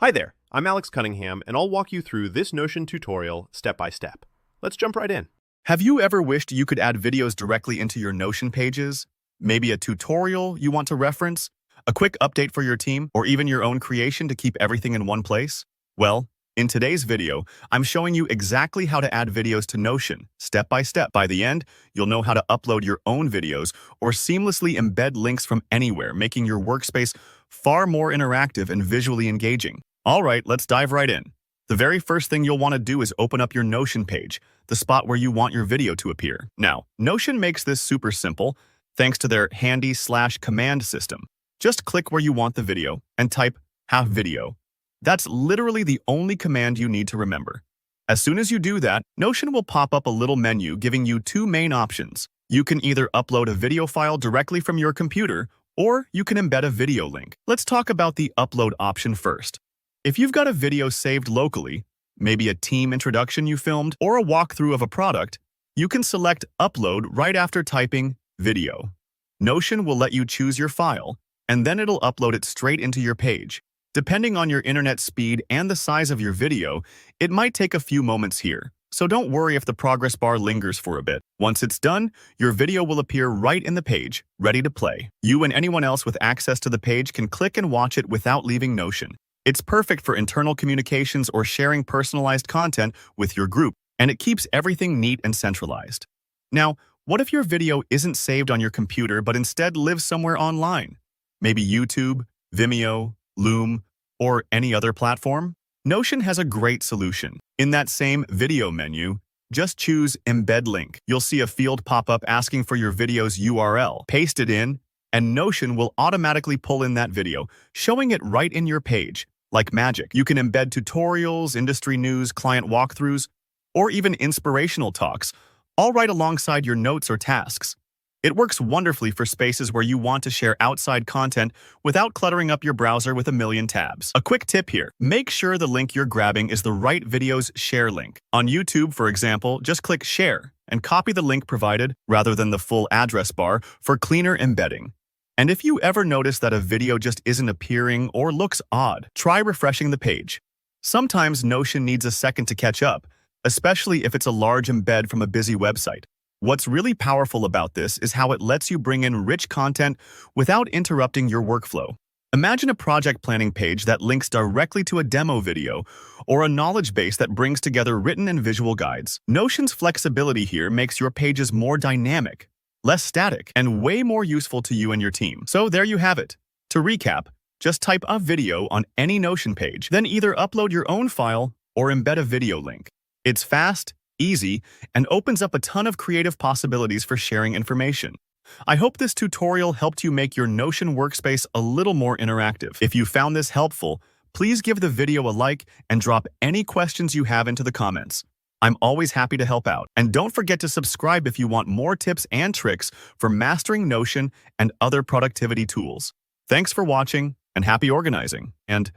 Hi there, I'm Alex Cunningham, and I'll walk you through this Notion tutorial step by step. Let's jump right in. Have you ever wished you could add videos directly into your Notion pages? Maybe a tutorial you want to reference? A quick update for your team? Or even your own creation to keep everything in one place? Well, in today's video, I'm showing you exactly how to add videos to Notion, step by step. By the end, you'll know how to upload your own videos or seamlessly embed links from anywhere, making your workspace far more interactive and visually engaging. All right, let's dive right in. The very first thing you'll want to do is open up your Notion page, the spot where you want your video to appear. Now, Notion makes this super simple thanks to their handy/command system. Just click where you want the video and type have video. That's literally the only command you need to remember. As soon as you do that, Notion will pop up a little menu giving you two main options. You can either upload a video file directly from your computer, or you can embed a video link. Let's talk about the upload option first. If you've got a video saved locally, maybe a team introduction you filmed, or a walkthrough of a product, you can select Upload right after typing Video. Notion will let you choose your file, and then it'll upload it straight into your page. Depending on your internet speed and the size of your video, it might take a few moments here, so don't worry if the progress bar lingers for a bit. Once it's done, your video will appear right in the page, ready to play. You and anyone else with access to the page can click and watch it without leaving Notion. It's perfect for internal communications or sharing personalized content with your group, and it keeps everything neat and centralized. Now, what if your video isn't saved on your computer but instead lives somewhere online? Maybe YouTube, Vimeo, Loom, or any other platform? Notion has a great solution. In that same video menu, just choose Embed Link. You'll see a field pop up asking for your video's URL. Paste it in, and Notion will automatically pull in that video, showing it right in your page. Like magic, you can embed tutorials, industry news, client walkthroughs, or even inspirational talks, all right alongside your notes or tasks. It works wonderfully for spaces where you want to share outside content without cluttering up your browser with a million tabs. A quick tip here, make sure the link you're grabbing is the right video's share link. On YouTube, for example, just click Share and copy the link provided rather than the full address bar for cleaner embedding. And if you ever notice that a video just isn't appearing or looks odd, try refreshing the page. Sometimes Notion needs a second to catch up, especially if it's a large embed from a busy website. What's really powerful about this is how it lets you bring in rich content without interrupting your workflow. Imagine a project planning page that links directly to a demo video or a knowledge base that brings together written and visual guides. Notion's flexibility here makes your pages more dynamic, less static, and way more useful to you and your team. So there you have it. To recap, just type a video on any Notion page, then either upload your own file or embed a video link. It's fast, easy, and opens up a ton of creative possibilities for sharing information. I hope this tutorial helped you make your Notion workspace a little more interactive. If you found this helpful, please give the video a like and drop any questions you have into the comments. I'm always happy to help out. And don't forget to subscribe if you want more tips and tricks for mastering Notion and other productivity tools. Thanks for watching and happy organizing. And